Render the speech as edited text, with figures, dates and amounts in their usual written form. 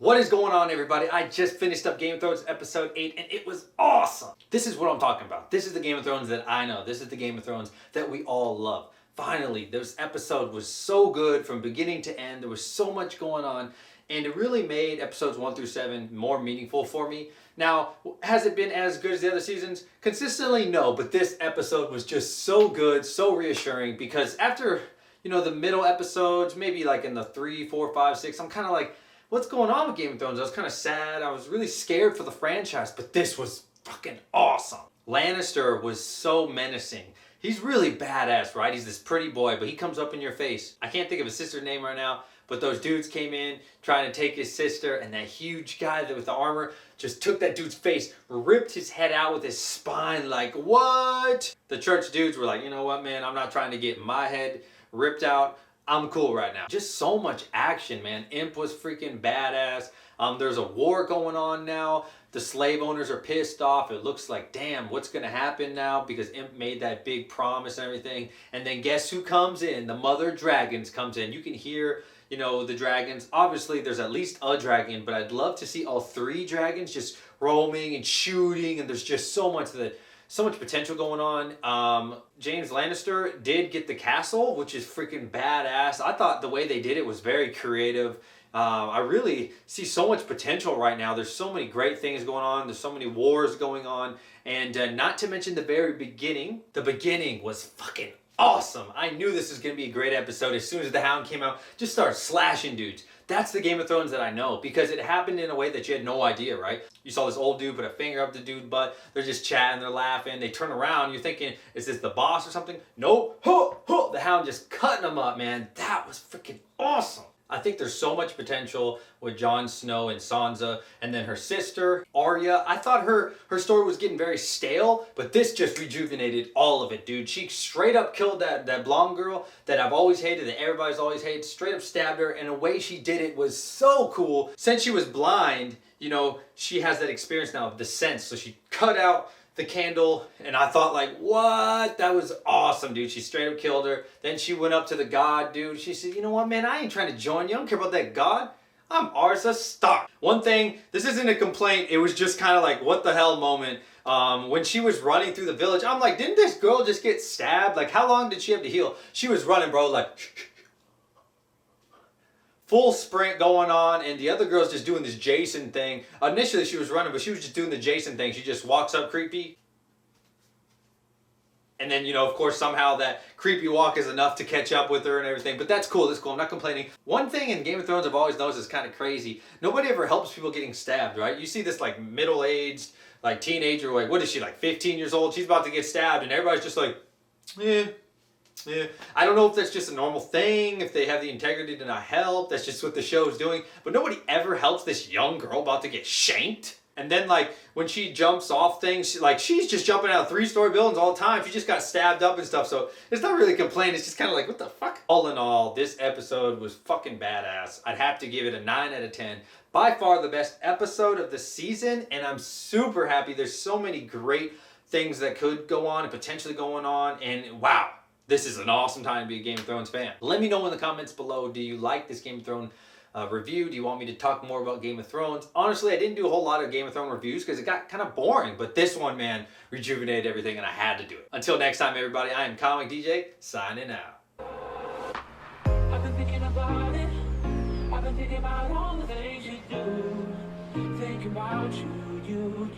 What is going on, everybody? I just finished up Game of Thrones episode 8 and it was awesome. This is what I'm talking about. This is the Game of Thrones that I know. This is the Game of Thrones that we all love. Finally, this episode was so good from beginning to end. There was so much going on and it really made episodes 1 through 7 more meaningful for me. Now, has it been as good as the other seasons? Consistently, no, but this episode was just so good, so reassuring, because after, the middle episodes, maybe like in the 3, 4, 5, 6, I'm kind of like, what's going on with Game of Thrones? I was kind of sad. I was really scared for the franchise, but this was fucking awesome. Lannister was so menacing. He's really badass, right? He's this pretty boy, but he comes up in your face. I can't think of his sister's name right now, but those dudes came in trying to take his sister, and that huge guy with the armor just took that dude's face, ripped his head out with his spine, like, what? The church dudes were like, you know what, man? I'm not trying to get my head ripped out. I'm cool right now. Just so much action, man. Imp was freaking badass. There's a war going on now. The slave owners are pissed off. It looks like, damn, what's gonna happen now? Because Imp made that big promise and everything. And then guess who comes in? The mother dragons comes in. You can hear, the dragons. Obviously, there's at least a dragon, but I'd love to see all 3 dragons just roaming and shooting. And there's just so much potential going on. James Lannister did get the castle, which is freaking badass. I thought the way they did it was very creative. I really see so much potential right now. There's so many great things going on. There's so many wars going on. And not to mention the very beginning. The beginning was fucking awesome. I knew this was going to be a great episode. As soon as the Hound came out, just started slashing dudes. That's the Game of Thrones that I know, because it happened in a way that you had no idea, right? You saw this old dude put a finger up the dude's butt. They're just chatting, they're laughing. They turn around, you're thinking, is this the boss or something? Nope. The Hound just cutting them up, man. That was freaking awesome. I think there's so much potential with Jon Snow and Sansa, and then her sister, Arya. I thought her story was getting very stale, but this just rejuvenated all of it, dude. She straight up killed that blonde girl that I've always hated, that everybody's always hated, straight up stabbed her, and the way she did it was so cool. Since she was blind, she has that experience now of the sense, so she cut out the candle, and I thought, like, what? That was awesome, dude. She straight up killed her. Then she went up to the god, dude. She said, you know what, man? I ain't trying to join you. I don't care about that god. I'm Arya Stark. One thing, this isn't a complaint. It was just kind of like, what the hell moment. When she was running through the village, I'm like, didn't this girl just get stabbed? Like, how long did she have to heal? She was running, bro, like, full sprint going on, and the other girl's just doing this Jason thing. Initially she was running, but she was just doing the Jason thing. She just walks up creepy. And then, of course, somehow that creepy walk is enough to catch up with her and everything. But that's cool, that's cool. I'm not complaining. One thing in Game of Thrones I've always noticed is kind of crazy. Nobody ever helps people getting stabbed, right? You see this, like, middle-aged, like, teenager, like, what is she, like, 15 years old? She's about to get stabbed, and everybody's just like, yeah. I don't know if that's just a normal thing, if they have the integrity to not help. That's just what the show is doing. But nobody ever helps this young girl about to get shanked. And then, like, when she jumps off things, she's just jumping out of 3-story buildings all the time. She just got stabbed up and stuff. So it's not really complaining. It's just kind of like, what the fuck? All in all, this episode was fucking badass. I'd have to give it a 9 out of 10. By far the best episode of the season. And I'm super happy. There's so many great things that could go on and potentially going on. And wow. This is an awesome time to be a Game of Thrones fan. Let me know in the comments below, do you like this Game of Thrones review? Do you want me to talk more about Game of Thrones? Honestly, I didn't do a whole lot of Game of Thrones reviews because it got kind of boring, but this one, man, rejuvenated everything and I had to do it. Until next time, everybody, I am Comic DJ, signing out. I've been thinking about it. I've been thinking about all the things you do. Thinking about you.